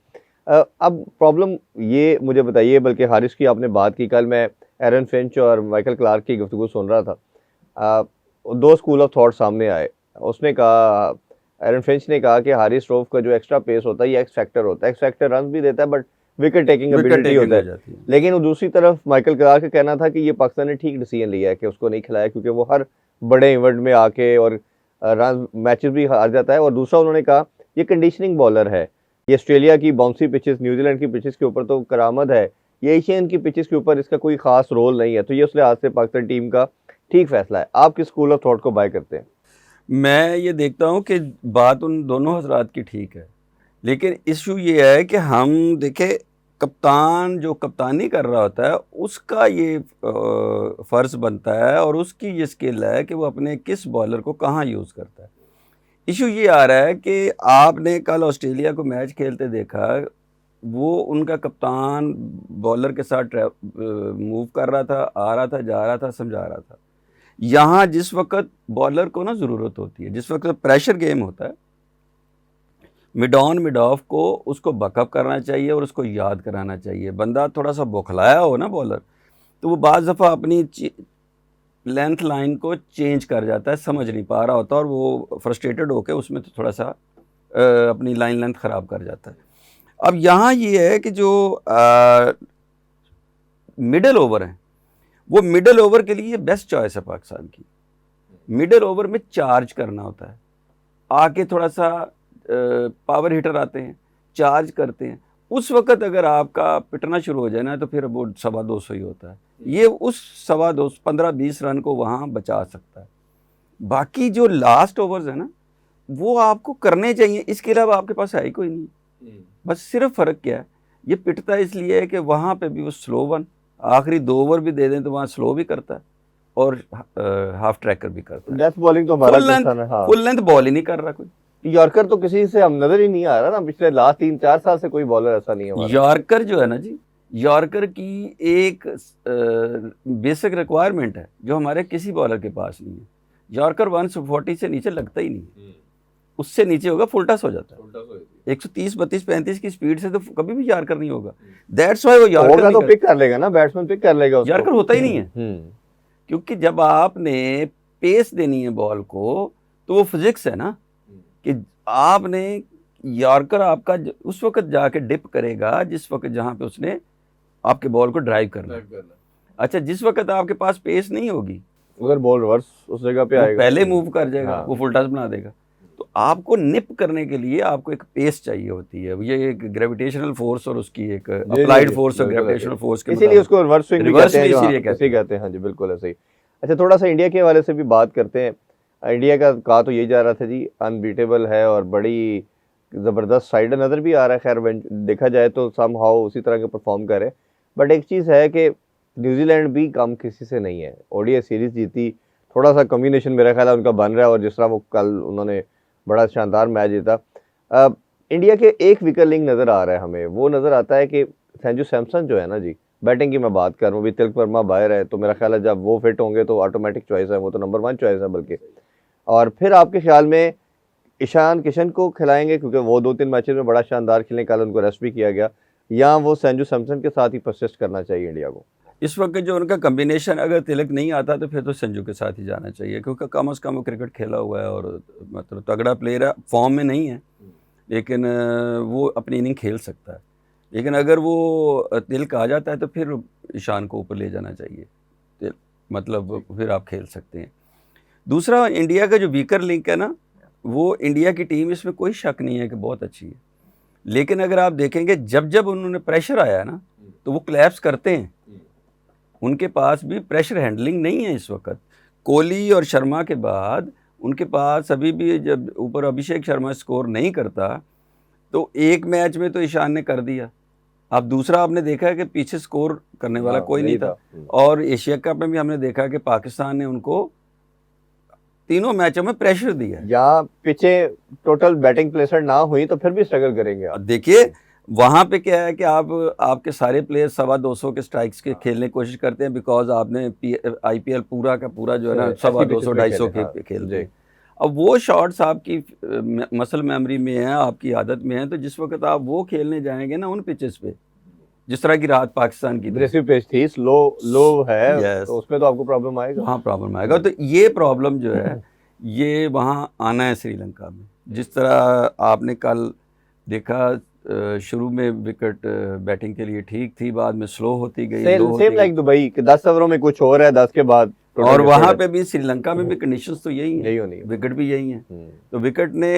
अब प्रॉब्लम ये मुझे बताइए, बल्कि हारिस की आपने बात की, कल मैं एरन फिंच और माइकल क्लार्क की गुफ्तगू सुन रहा था, 2 स्कूल ऑफ थॉट सामने आए। उसने कहा, एरन फिंच ने कहा कि हारिस रऊफ का जो एक्स्ट्रा पेस होता है ये एक्स फैक्टर होता है, एक्स फैक्टर रन भी देता है बट विकेट टेकिंग एबिलिटी होता है। लेकिन दूसरी तरफ माइकल क्लार्क का कहना था कि ये पाकिस्तान ने ठीक डिसीजन लिया है कि उसको नहीं खिलाया, क्योंकि वो हर बड़े इवेंट में आके और रन मैचेस भी हार जाता है। और दूसरा उन्होंने कहा ये कंडीशनिंग बॉलर है, ये ऑस्ट्रेलिया की बाउंसी पिचेस, न्यूजीलैंड की पिचेस के ऊपर तो करामत है, ये एशियन की पिचेस के ऊपर इसका कोई खास रोल नहीं है। तो ये उस लिहाज से पाकिस्तान टीम का ठीक फैसला है। आप किस स्कूल ऑफ थॉट को बाय करते हैं? मैं ये देखता हूँ कि बात उन दोनों हजरात की ठीक है, लेकिन इशू ये है कि हम देखें कप्तान जो कप्तानी कर रहा होता है उसका ये फ़र्ज़ बनता है और उसकी ये स्किल है कि वो अपने किस बॉलर को कहाँ यूज़ करता है। इशू ये आ रहा है कि आपने कल ऑस्ट्रेलिया को मैच खेलते देखा, वो उनका कप्तान बॉलर के साथ मूव कर रहा था, आ रहा था, जा रहा था, समझा रहा था। यहाँ जिस वक्त बॉलर को ना ज़रूरत होती है, जिस वक्त प्रेशर गेम होता है, मिड ऑन मिड ऑफ को उसको बकअप करना चाहिए और उसको याद कराना चाहिए। बंदा थोड़ा सा बौखलाया हो ना बॉलर, तो वो बाज़ दफ़ा अपनी लेंथ लाइन को चेंज कर जाता है, समझ नहीं पा रहा होता और वो फ्रस्ट्रेटेड होकर उसमें तो थोड़ा सा अपनी लाइन लेंथ ख़राब कर जाता है। अब यहाँ ये है कि जो मिडल ओवर हैं, वो मिडल ओवर के लिए बेस्ट चॉइस है पाकिस्तान की। मिडल ओवर में चार्ज करना होता है, आके थोड़ा सा पावर हिटर आते हैं, चार्ज करते हैं। उस वक़्त अगर आपका पिटना शुरू हो जाए ना, तो फिर वो 225 ही होता है। ये उस 225 15-20 रन को वहाँ बचा सकता है। बाकी जो लास्ट ओवर्स है ना, वो आपको करने चाहिए, इसके अलावा आपके पास है ही कोई नहीं। बस सिर्फ फ़र्क क्या है, ये पिटता इसलिए है कि वहाँ पे भी वो स्लो वन, आखिरी 2 ओवर भी दे दें तो वहाँ स्लो भी करता है और हाफ ट्रैकर भी करता है। डेथ बॉलिंग तो हमारा फुल लेंथ बॉल ही नहीं कर रहा कोई। यॉर्कर तो किसी से हम नजर ही नहीं आ रहा ना, पिछले लास्ट 3-4 साल से कोई बॉलर ऐसा नहीं है। यॉर्कर जो है ना जी, यॉर्कर की एक बेसिक रिक्वायरमेंट है जो हमारे किसी बॉलर के पास नहीं है। यॉर्कर 140 से नीचे लगता ही नहीं, उससे नीचे होगा फुल टॉस हो जाता है। 130 32 35 की स्पीड से तो कभी भी यॉर्कर नहीं होगा। दैट्स व्हाई वो यॉर्कर होगा तो पिक कर लेगा ना, बैट्समैन पिक कर लेगा उसको। यॉर्कर होता ही नहीं है, क्योंकि जब आपने पेस देनी है बॉल को तो वो फिजिक्स है ना कि आपने यॉर्कर आपका उस वक्त जाके डिप करेगा जिस वक्त जहां पे उसने आपके बॉल को ड्राइव करना। अच्छा, जिस वक्त आपके पास पेस नहीं होगी, उधर बॉल रिवर्स उस जगह पे आएगा, पहले मूव कर जाएगा, हाँ। वो फुल टॉस बना देगा। तो आपको निप करने के लिए आपको एक पेस चाहिए होती है, ये एक ग्रेविटेशनल फोर्स और उसकी एक अप्लाइड फोर्स और ग्रेविटेशनल फोर्स के इसीलिए उसको रिवर्स स्विंग भी कहते हैं, इसीलिए कहते हैं। हाँ जी, बिल्कुल ऐसे ही। अच्छा, थोड़ा सा इंडिया के हवाले से भी बात करते हैं। इंडिया का कहा तो यही जा रहा था जी, अनबीटेबल है और बड़ी ज़बरदस्त साइड नज़र भी आ रहा है। खैर देखा जाए तो सम हाउ उसी तरह के परफॉर्म करे, बट एक चीज़ है कि न्यूजीलैंड भी कम किसी से नहीं है। ओडीआई सीरीज़ जीती, थोड़ा सा कम्बिनेशन मेरा ख्याल है उनका बन रहा है, और जिस तरह वो कल उन्होंने बड़ा शानदार मैच जीता। इंडिया के एक वीकर लिंक नज़र आ रहा है हमें, वो नज़र आता है कि संजू सैमसन जो है ना जी, बैटिंग की मैं बात कर रहा हूँ, अभी तिलक वर्मा बाहर है, तो मेरा ख्याल है जब वो फिट होंगे तो ऑटोमेटिक चॉइस है, वो तो नंबर 1 चॉइस है बल्कि। और फिर आपके ख्याल में ईशान किशन को खिलाएंगे, क्योंकि वो 2-3 मैचेस में बड़ा शानदार खेलें, कल उनको रेस्ट भी किया गया, या वो संजू सैमसन के साथ ही परसिस्ट करना चाहिए इंडिया को? इस वक्त जो उनका कम्बिनेशन, अगर तिलक नहीं आता तो फिर तो संजू के साथ ही जाना चाहिए, क्योंकि कम से कम वो क्रिकेट खेला हुआ है और मतलब तगड़ा प्लेयर है, फॉर्म में नहीं है लेकिन वो अपनी इनिंग खेल सकता है। लेकिन अगर वो तिलक आ जाता है तो फिर ईशान को ऊपर ले जाना चाहिए, मतलब फिर आप खेल सकते हैं। दूसरा, इंडिया का जो वीकर लिंक है ना, वो इंडिया की टीम, इसमें कोई शक नहीं है कि बहुत अच्छी है, लेकिन अगर आप देखेंगे जब जब उन्होंने प्रेशर आया ना तो वो क्लैप्स करते हैं, उनके पास भी प्रेशर हैंडलिंग नहीं है इस वक्त। कोहली और शर्मा के बाद उनके पास अभी भी, जब ऊपर अभिषेक शर्मा स्कोर नहीं करता तो एक मैच में तो ईशान ने कर दिया, अब दूसरा आपने देखा है कि पीछे स्कोर करने वाला कोई नहीं था। और एशिया कप में भी हमने देखा कि पाकिस्तान ने उनको तीनों मैचों में प्रेशर दिया। या पीछे टोटल बैटिंग प्लेसर ना हुई तो फिर भी स्ट्रगल करेंगे आप। देखिए वहाँ पे क्या है कि आपके सारे प्लेयर 225 के स्ट्राइक्स के खेलने की कोशिश करते हैं, बिकॉज आपने आईपीएल पूरा का पूरा जो है ना 225 250 के खेलते हैं। अब वो शॉट्स आपकी मसल मेमोरी में है, आपकी आदत में है, तो जिस वक्त आप वो खेलने जाएंगे ना उन पिचेस पे, जिस तरह की रात पाकिस्तान की एग्रेसिव पिच थी, लो है, तो उसमें तो आपको प्रॉब्लम आएगा, वहाँ प्रॉब्लम आएगा। तो ये प्रॉब्लम जो है ये वहाँ आना है श्रीलंका में। जिस तरह आपने कल देखा, शुरू में विकेट बैटिंग के लिए ठीक थी, बाद में स्लो होती गई, सेम लाइक दुबई के 10 ओवरों में कुछ हो रहा है, 10 के बाद। और वहाँ पे भी श्रीलंका में भी कंडीशंस तो यही होनी, विकेट भी यही है। तो विकेट ने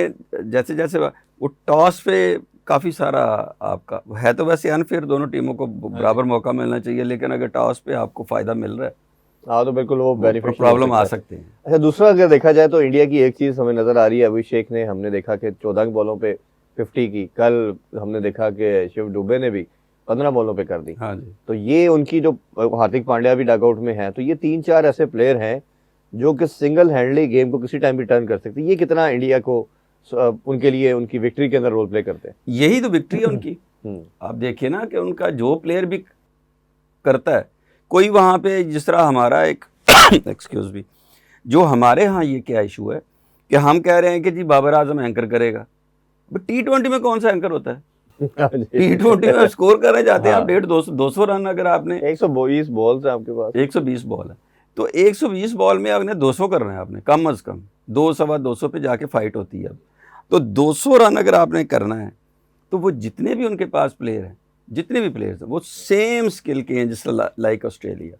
जैसे जैसे वो टॉस पे काफ़ी सारा आपका है, तो वैसे अनफेयर, दोनों टीमों को बराबर मौका मिलना चाहिए, लेकिन अगर टॉस पे आपको फ़ायदा मिल रहा है हाँ तो बिल्कुल वो बेनिफिट प्रॉब्लम आ सकते हैं। अच्छा, दूसरा अगर देखा जाए तो इंडिया की एक चीज़ हमें नज़र आ रही है, अभिषेक ने, हमने देखा कि 14 बॉलों पे 50 की, कल हमने देखा कि शिव दुबे ने भी 15 बॉलों पे कर दी। हाँ जी। तो ये उनकी जो, हार्दिक पांड्या भी डगआउट में है, तो ये 3-4 ऐसे प्लेयर हैं जो कि सिंगल हैंडली गेम को किसी टाइम भी टर्न कर सकते हैं। ये कितना इंडिया को उनके लिए उनकी विक्ट्री के अंदर रोल प्ले करते हैं? यही तो विक्ट्री है उनकी। आप देखिए ना कि उनका जो प्लेयर भी करता है, कोई वहाँ पे, जिस तरह हमारा एक एक्सक्यूज मी, जो हमारे यहाँ ये क्या इशू है कि हम कह रहे हैं कि जी बाबर आजम एंकर करेगा, बट T20 में कौन सा एंकर होता है? T20 में स्कोर करने जाते हैं आप 150-200 रन, अगर आपने 120 बॉल्स है आपके पास, 120 बॉल है, तो 120 बॉल में आपने 200 करना है, आपने कम अज़ कम 200-225 पे जाके फाइट होती है। अब तो 200 रन अगर आपने करना है तो वो जितने भी उनके पास प्लेयर हैं, जितने भी प्लेयर्स हैं, वो सेम स्किल के हैं, जिस लाइक ऑस्ट्रेलिया।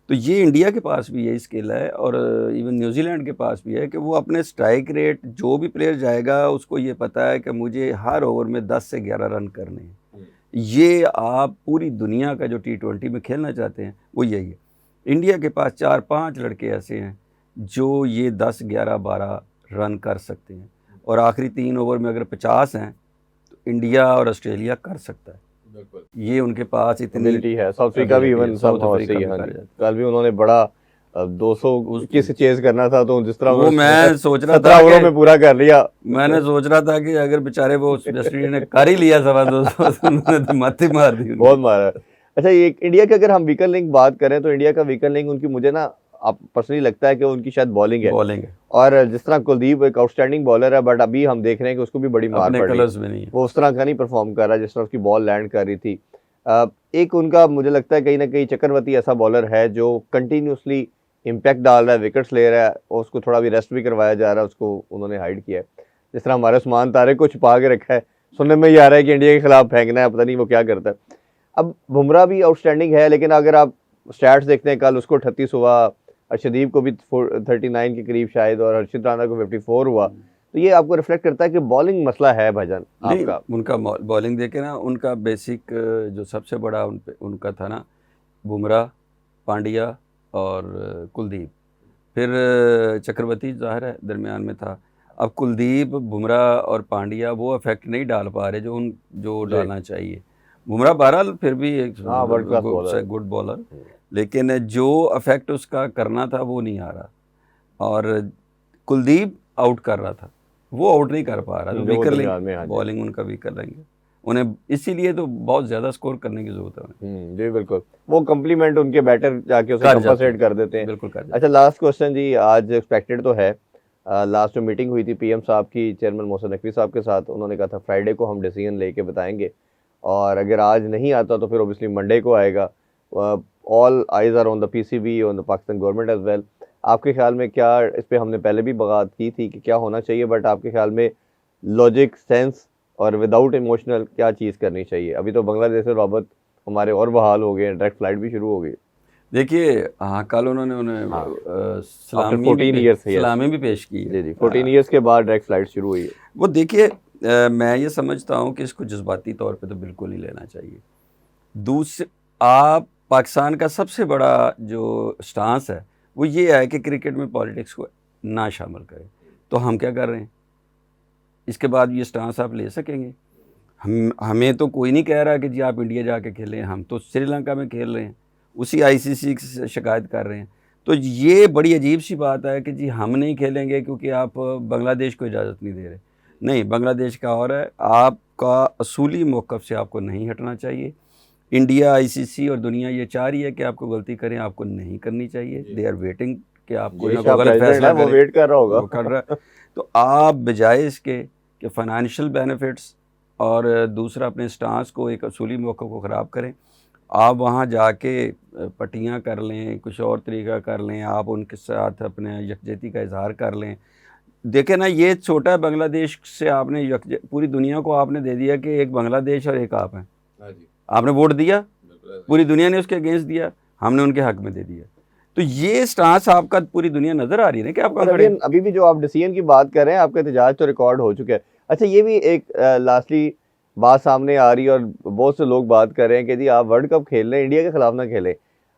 तो ये इंडिया के पास भी यही स्किल है, और इवन न्यूजीलैंड के पास भी है कि वो अपने स्ट्राइक रेट, जो भी प्लेयर जाएगा उसको ये पता है कि मुझे हर ओवर में 10 से 11 रन करने हैं। ये आप पूरी दुनिया का जो T20 में खेलना चाहते हैं वो यही है। इंडिया के पास 4-5 लड़के ऐसे हैं जो ये 10, 11, 12 रन कर सकते हैं, और आखिरी 3 ओवर में अगर 50 हैं तो इंडिया और ऑस्ट्रेलिया कर सकता है। ये उनके पास इतनी है। साउथ अफ्रीका भी इवन कल भी उन्होंने बड़ा 200 किस चेज करना था, तो जिस तरह वो मैं सोच रहा था 17 ओवरों में पूरा कर लिया। मैंने सोच रहा था कि अगर बेचारे वो वेस्टइंडीज ने कर ही लिया 250, उन्होंने तो मत ही मार दी, बहुत मारा। अच्छा, ये इंडिया के अगर हम वीकर लिंक बात करें तो इंडिया का वीकर लिंक उनकी, मुझे ना आप पर्सनली लगता है कि उनकी शायद बॉलिंग है। बॉलिंग है और जिस तरह कुलदीप एक आउटस्टैंडिंग बॉलर है, बट अभी हम देख रहे हैं कि उसको भी बड़ी मार अपने पड़ रही कलर्स में नहीं है, है। वो उस तरह का नहीं परफॉर्म कर रहा जिस तरह उसकी बॉल लैंड कर रही थी। एक उनका मुझे लगता है कहीं ना कहीं चक्रवर्ती ऐसा बॉलर है जो कंटिन्यूसली इम्पैक्ट डाल रहा है, विकेट्स ले रहा है, और उसको थोड़ा भी रेस्ट भी करवाया जा रहा है, उसको उन्होंने हाइड किया है। जिस तरह हमारे उस्मान तारिक को छुपा के रखा है, सुनने में ये आ रहा है कि इंडिया के खिलाफ फेंकना है, पता नहीं वो क्या करता है। अब बुमराह भी आउटस्टैंडिंग है, लेकिन अगर आप स्टैट्स देखते हैं, कल उसको 38 हुआ, अर्शदीप को भी 39 के करीब शायद, और हर्षित राणा को 54 हुआ। तो ये आपको रिफ्लेक्ट करता है कि बॉलिंग मसला है भाईजान आपका। उनका बॉलिंग देखे ना, उनका बेसिक जो सबसे बड़ा उनका था ना, बुमराह, पांड्या और कुलदीप, फिर चक्रवर्ती ज़ाहिर है दरमियान में था। अब कुलदीप, बुमराह और पांड्या वो इफेक्ट नहीं डाल पा रहे जो डालना चाहिए। बुमराह बहरहाल फिर भी एक गुड बॉलर, लेकिन जो इफेक्ट उसका करना था वो नहीं आ रहा, और कुलदीप आउट कर रहा था, वो आउट नहीं कर पा रहा, तो वीकर लेंगे, बॉलिंग उनका वीकर लेंगे उन्हें, इसीलिए तो बहुत ज़्यादा स्कोर करने की जरूरत है। जी बिल्कुल, वो कम्प्लीमेंट उनके बैटर जाके उसे कंपनसेट कर देते हैं। बिल्कुल कर। अच्छा, लास्ट क्वेश्चन जी, आज एक्सपेक्टेड तो है, लास्ट जो मीटिंग हुई थी पीएम साहब की चेयरमैन मोहसिन नकवी साहब के साथ, उन्होंने कहा था फ्राइडे को हम डिसीजन लेके बताएंगे, और अगर आज नहीं आता तो फिर ओबियसली मंडे को आएगा। All eyes are on the PCB, on the Pakistan government as well. आपके ख्याल में क्या, इस पे हमने पहले भी बात की थी कि क्या होना चाहिए, बट आपके ख्याल में लॉजिक, सेंस और विदाउट इमोशनल क्या चीज़ करनी चाहिए? अभी तो बांग्लादेश से रबत हमारे और बहाल हो गए, डायरेक्ट फ्लाइट भी शुरू हो गई। देखिए हाँ, कल उन्होंने सलामी भी पेश की है। जी 14 ईयर्स के बाद डायरेक्ट फ्लाइट शुरू हुई है। वो देखिए, मैं ये समझता हूँ कि इसको जज्बाती तौर पे तो बिल्कुल नहीं लेना चाहिए। दूसरे, आप पाकिस्तान का सबसे बड़ा जो स्टांस है वो ये है कि क्रिकेट में पॉलिटिक्स को ना शामिल करें। तो हम क्या कर रहे हैं? इसके बाद ये स्टांस आप ले सकेंगे? हमें तो कोई नहीं कह रहा कि जी आप इंडिया जाके खेलें, हम तो श्रीलंका में खेल रहे हैं, उसी आईसीसी से शिकायत कर रहे हैं। तो ये बड़ी अजीब सी बात है कि जी हम नहीं खेलेंगे क्योंकि आप बांग्लादेश को इजाज़त नहीं दे रहे। नहीं, बांग्लादेश का और है, आपका असूली मौक़िफ़ से आपको नहीं हटना चाहिए। इंडिया, आईसीसी और दुनिया ये चाह रही है कि आपको गलती करें, आपको नहीं करनी चाहिए। दे आर वेटिंग कि आप कोई ना कोई गलत फैसला करें, वो वेट कर रहा होगा, कर रहा है। तो आप बजाय इसके कि फ़ाइनेंशियल बेनिफिट्स और दूसरा अपने स्टांस को, एक असूली मौक़िफ़ को ख़राब करें, आप वहाँ जाके पट्टियाँ कर लें, कुछ और तरीका कर लें, आप उनके साथ अपने यकजहती का इजहार कर लें। देखें ना, ये छोटा बांग्लादेश से आपने पूरी दुनिया को आपने दे दिया कि एक बांग्लादेश और एक आप हैं। आपने वोट दिया, पूरी दुनिया ने उसके अगेंस्ट दिया, हमने उनके हक में दे दिया। तो ये स्टांस आपका पूरी दुनिया नज़र आ रही है ना कि आप कहाँ खड़े हैं। अभी भी जो आप डिसीजन की बात कर रहे हैं, आपका एहतजाज तो रिकॉर्ड हो चुका है। अच्छा, ये भी एक लास्टली बात सामने आ रही है, और बहुत से लोग बात कर रहे हैं कि जी आप वर्ल्ड कप खेल रहे हैं, इंडिया के खिलाफ ना खेलें।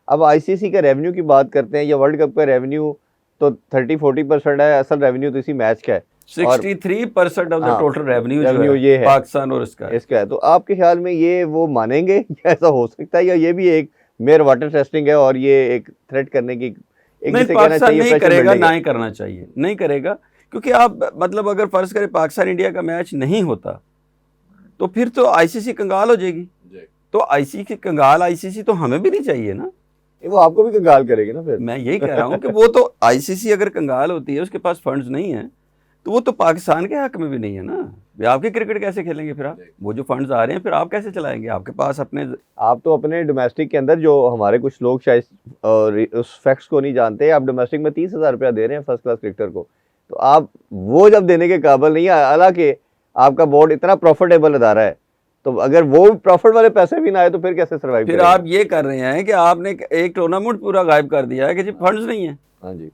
अब आईसीसी का रेवेन्यू की बात करते हैं, या वर्ल्ड कप का रेवेन्यू तो 30-40% है, असल रेवेन्यू तो इसी मैच का है। 63% ऑफ द टोटल रेवेन्यू ये है पाकिस्तान और इसका है। तो आपके ख्याल में ये वो मानेंगे, या ऐसा हो सकता है, या ये भी एक मेयर वाटर टेस्टिंग है और ये एक थ्रेट करने की नहीं, पाकिस्तान नहीं करेगा, ना ही करना चाहिए, नहीं करेगा। क्योंकि आप मतलब अगर फ़र्ज़ करें पाकिस्तान इंडिया का मैच नहीं होता तो फिर तो आईसीसी कंगाल हो जाएगी। तो आईसीसी कंगाल, आईसीसी तो हमें भी नहीं चाहिए ना, वो आपको भी कंगाल करेगी ना। फिर मैं यही कह रहा हूँ कि वो तो आईसीसी अगर कंगाल होती है, उसके पास फंड्स नहीं है, तो वो तो पाकिस्तान के हक में भी नहीं है ना। आपके क्रिकेट कैसे खेलेंगे फिर आप? वो जो फंड्स आ रहे हैं फिर आप कैसे चलाएंगे? आपके पास अपने, आप तो अपने डोमेस्टिक के अंदर, जो हमारे कुछ लोग शायद उस फैक्ट्स को नहीं जानते, आप डोमेस्टिक में 30,000 रुपया दे रहे हैं फर्स्ट क्लास क्रिकेटर को, तो आप वो जब देने के काबिल नहीं है, हालांकि आपका बोर्ड इतना प्रॉफिटेबल अदारा है, तो अगर वो प्रॉफिट वाले पैसे भी ना आए तो फिर कैसे सर्वाइव फिर आप ये कर रहे हैं कि आपने एक टूर्नामेंट पूरा गायब कर दिया है कि जी फंड्स नहीं है। हाँ जी,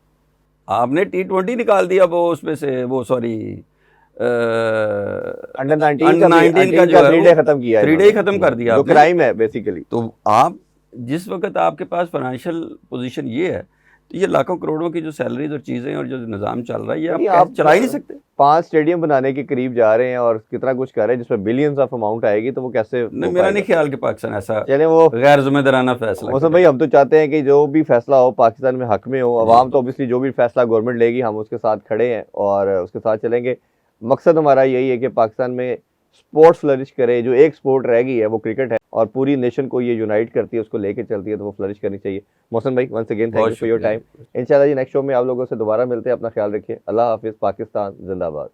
आपने T20 निकाल दिया, वो उसमें से वो सॉरी अंडर 19 का जो 3 डे खत्म किया है, 3 डे खत्म कर दिया, जो क्राइम है बेसिकली। तो आप जिस वक्त आपके पास फाइनेंशियल पोजीशन ये है, तो ये लाखों करोड़ों की जो सैलरीज और चीज़ें और जो निज़ाम चल रहा है, ये आप चला ही नहीं सकते। 5 स्टेडियम बनाने के करीब जा रहे हैं और कितना कुछ कर रहे हैं जिसमें बिलियंस ऑफ अमाउंट आएगी, तो वो कैसे? मेरा नहीं ख्याल कि पाकिस्तान ऐसा चले वो गैर जिम्मेदाराना फैसला। मौसम भाई, हम तो चाहते हैं कि जो भी फैसला हो पाकिस्तान में हक में हो। अवाम तो ऑब्वियसली जो भी फैसला गवर्नमेंट लेगी हम उसके साथ खड़े हैं और उसके साथ चलेंगे। मकसद हमारा यही है कि पाकिस्तान में स्पोर्ट्स फ्लरिश करे। जो एक स्पोर्ट रह गई है वो क्रिकेट है। और पूरी नेशन को ये यूनाइट करती है, उसको लेके चलती है, तो वो फ्लरिश करनी चाहिए। मोहसिन भाई once again thank you for your time. इंशाल्लाह जी नेक्स्ट शो में आप लोगों से दोबारा मिलते हैं। अपना ख्याल रखिए। अल्लाह हाफिज़। पाकिस्तान जिंदाबाद।